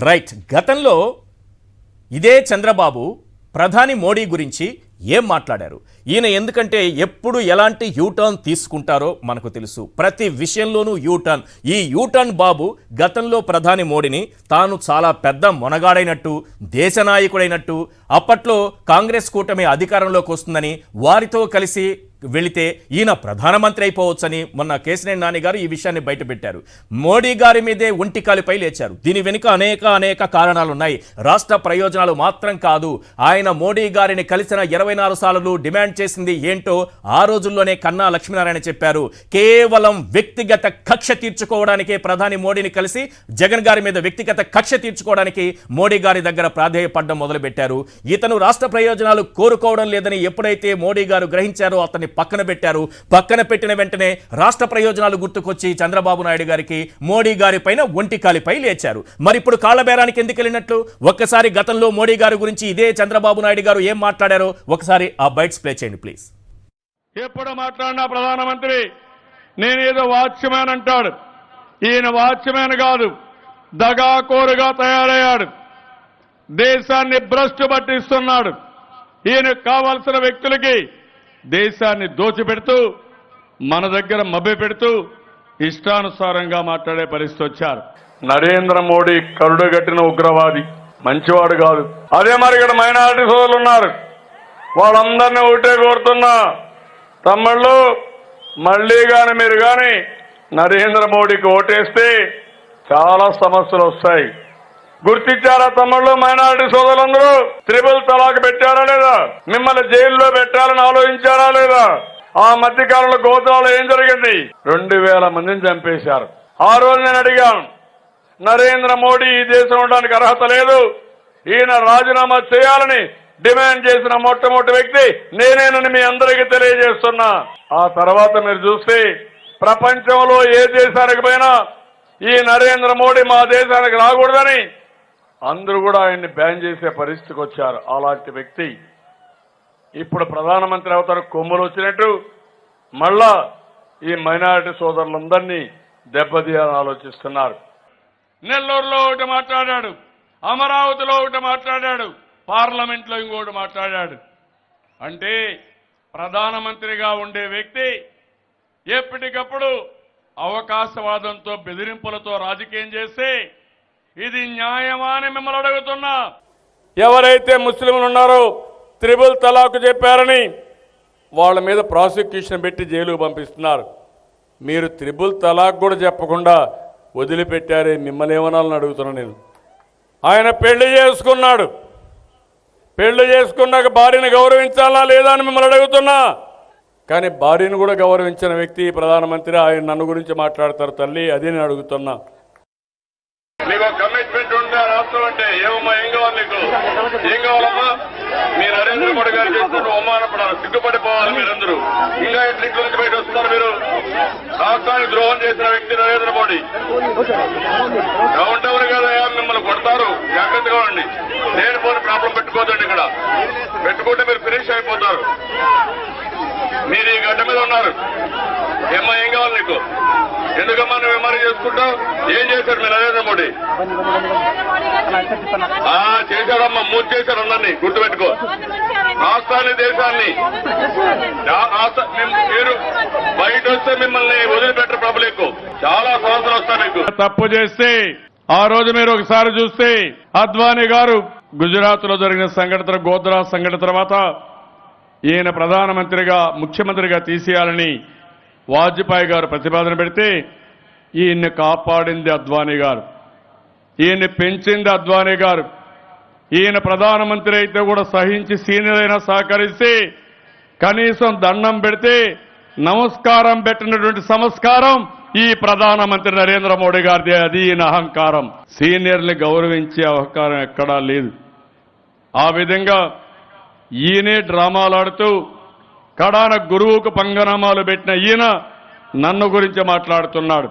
Right. గతంలో ఇదే చంద్రబాబు ప్రధాని మోడీ గురించి ఏం మాట్లాడారు? ఈయన ఎందుకంటే ఎప్పుడు ఎలాంటి యూటర్న్ తీసుకుంటారో మనకు తెలుసు. ప్రతి విషయంలోనూ యూటర్న్. ఈ యూటర్న్ బాబు గతంలో ప్రధాని మోడీని తాను చాలా పెద్ద మొనగాడైనట్టు, దేశ నాయకుడైనట్టు, అప్పట్లో కాంగ్రెస్ కూటమి అధికారంలోకి వస్తుందని వారితో కలిసి వెళితే ఈయన ప్రధానమంత్రి అయిపోవచ్చని మొన్న కేశినేని నాని గారు ఈ విషయాన్ని బయటపెట్టారు. మోడీ గారి మీదే ఒంటికాలిపై లేచారు. దీని వెనుక అనేక కారణాలున్నాయి. రాష్ట్ర ప్రయోజనాలు మాత్రం కాదు. ఆయన మోడీ గారిని కలిసిన 24 సార్లు డిమాండ్ చేసింది ఏంటో ఆ రోజుల్లోనే కన్నా లక్ష్మీనారాయణ చెప్పారు. కేవలం వ్యక్తిగత కక్ష తీర్చుకోవడానికే ప్రధాని మోడీని కలిసి జగన్ గారి మీద వ్యక్తిగత కక్ష తీర్చుకోవడానికి మోడీ గారి దగ్గర ప్రాధేయపడడం మొదలుపెట్టారు. ఇతను రాష్ట్ర ప్రయోజనాలు కోరుకోవడం లేదని ఎప్పుడైతే మోడీ గారు గ్రహించారో అతన్ని పక్కన పెట్టారు. పక్కన పెట్టిన వెంటనే రాష్ట్ర ప్రయోజనాలు గుర్తుకొచ్చి చంద్రబాబు నాయుడు గారికి మోడీ గారి పైన ఒంటికాలిపై లేచారు. మరి ఇప్పుడు కాళ్ళబేరానికి ఎందుకు వెళ్ళినట్లు? ఒక్కసారి గతంలో మోడీ గారి గురించి ఇదే చంద్రబాబు నాయుడు గారు ఏం మాట్లాడారో ఒకసారి ఆ బైట్స్ ప్లే చేయండి ప్లీజ్. ఎప్పుడు మాట్లాడినా ప్రధానమంత్రి నేనేదో వాచ్మ్యాన్ అంటాడు. ఈయన వాచ్మ్యాన్ కాదు, దగాకోరుగా తయారయ్యాడు. దేశాన్ని భ్రష్టు పట్టిస్తున్నాడు. ఈయనకు కావాల్సిన వ్యక్తులకి దేశాన్ని దోచిపెడుతూ మన దగ్గర మభ్యపెడుతూ ఇష్టానుసారంగా మాట్లాడే పరిస్థితి వచ్చారు. నరేంద్ర మోడీ కరుడుగట్టిన ఉగ్రవాది, మంచివాడు కాదు. అదే మరి ఇక్కడ మైనారిటీ సోదరులు ఉన్నారు. వాళ్ళందరినీ ఒకటే కోరుతున్నా, తమ్ముళ్ళు మళ్ళీ గాని మీరు గాని నరేంద్ర మోడీకి ఓటేస్తే చాలా సమస్యలు వస్తాయి. గుర్తించారా తమ్ముళ్ళు? మైనారిటీ సోదరులందరూ త్రిపుల్ తలాక్ పెట్టారా లేదా? మిమ్మల్ని జైల్లో పెట్టాలని ఆలోచించారా లేదా? ఆ మధ్య కాలంలో గోదావరిలో ఏం జరిగింది? 2000 మందిని చంపేశారు. ఆ రోజు నేను అడిగాను, నరేంద్ర మోడీ ఈ దేశం ఉండడానికి అర్హత లేదు, ఈయన రాజీనామా చేయాలని డిమాండ్ చేసిన మొట్టమొదటి వ్యక్తి నేనేనని మీ అందరికీ తెలియజేస్తున్నా. ఆ తర్వాత మీరు చూస్తే ప్రపంచంలో ఏ దేశానికి పోయినా ఈ నరేంద్ర మోడీ మా దేశానికి రాకూడదని అందరూ కూడా ఆయన్ని బ్యాన్ చేసే పరిస్థితికి వచ్చారు. అలాంటి వ్యక్తి ఇప్పుడు ప్రధానమంత్రి అవుతారు. కొమ్ములు వచ్చినట్టు మళ్ళా ఈ మైనారిటీ సోదరులందరినీ దెబ్బతీయాలని ఆలోచిస్తున్నారు. నెల్లూరులో ఒకటి మాట్లాడాడు, అమరావతిలో ఒకటి మాట్లాడాడు, పార్లమెంట్లో ఇంకోటి మాట్లాడాడు. అంటే ప్రధానమంత్రిగా ఉండే వ్యక్తి ఎప్పటికప్పుడు అవకాశవాదంతో బెదిరింపులతో రాజకీయం చేస్తే ఇది న్యాయమా అని మిమ్మల్ని అడుగుతున్నా. ఎవరైతే ముస్లింలు ఉన్నారో త్రిపుల్ తలాక్ చెప్పారని వాళ్ళ మీద ప్రాసిక్యూషన్ పెట్టి జైలుకు పంపిస్తున్నారు. మీరు త్రిపుల్ తలాక్ కూడా చెప్పకుండా వదిలిపెట్టారే, మిమ్మల్ని ఏమనాలని అడుగుతున్నా నేను. ఆయన పెళ్లి చేసుకున్నాడు. పెళ్లి చేసుకున్నాక భార్యను గౌరవించాలా లేదా అని మిమ్మల్ని అడుగుతున్నా. కానీ భార్యను కూడా గౌరవించిన వ్యక్తి ప్రధానమంత్రి. ఆయన నన్ను గురించి మాట్లాడతారు తల్లి, అదే నేను అడుగుతున్నా. నీకు కమిట్మెంట్ ఉంటే రాష్ట్రం అంటే ఏమమ్మా, ఏం కావాలి నీకు? ఏం కావాలమ్మా? మీ నరేంద్ర మోడీ గారు చేస్తున్న అవమానపడాలి, సిగ్గుపడిపోవాలి మీరందరూ. ఇంకా ఎట్లింటి నుంచి బయట వస్తున్నారు మీరు? రాష్ట్రానికి ద్రోహం చేసిన వ్యక్తి నరేంద్ర మోడీ. డౌన్ కదా మిమ్మల్ని కొడతారు, జాగ్రత్తగా ఉండండి. నేను పోని ప్రాబ్లం పెట్టుకోదండి. ఇక్కడ పెట్టుకుంటే మీరు ఫినిష్ అయిపోతారు. మీరు ఈ గడ్డ మీద ఉన్నారు. ఏమ్మా, ఏం కావాలి నీకు? ఎందుకమ్మా నువ్వు ఎంఆర్ఐ చేసుకుంటావు? ఏం చేశారు మీరు నరేంద్ర మోడీ? చేశారమ్మా, మూడు చేశారు. అందరినీ గుర్తుపెట్టుకో. రాష్ట్రాన్ని, దేశాన్ని మీరు బయట వస్తే మిమ్మల్ని వదిలిపెట్టరు పబ్లిక్. చాలా సమస్యలు వస్తాయి మీకు. తప్పు చేస్తే ఆ రోజు మీరు ఒకసారి చూస్తే అద్వానీ గారు గుజరాత్ లో జరిగిన సంఘటన, గోద్రా సంఘటన తర్వాత ఈయన ప్రధానమంత్రిగా, ముఖ్యమంత్రిగా తీసేయాలని వాజ్పేయి గారు ప్రతిపాదన పెడితే ఈయన్ని కాపాడింది అద్వానీ గారు, ఈయన్ని పెంచింది అద్వానీ గారు. ఈయన ప్రధానమంత్రి అయితే కూడా సహించి సీనియర్ అయినా సహకరిస్తే కనీసం దండం పెడితే నమస్కారం పెట్టినటువంటి సంస్కారం ఈ ప్రధానమంత్రి నరేంద్ర మోడీ గారిదే. అది ఈయన అహంకారం. సీనియర్ని గౌరవించే అహంకారం ఎక్కడా లేదు. ఆ విధంగా ఈయనే డ్రామాలాడుతూ కడాన గురువుకు పంగనామాలు పెట్టిన ఈయన నన్ను గురించి మాట్లాడుతున్నాడు.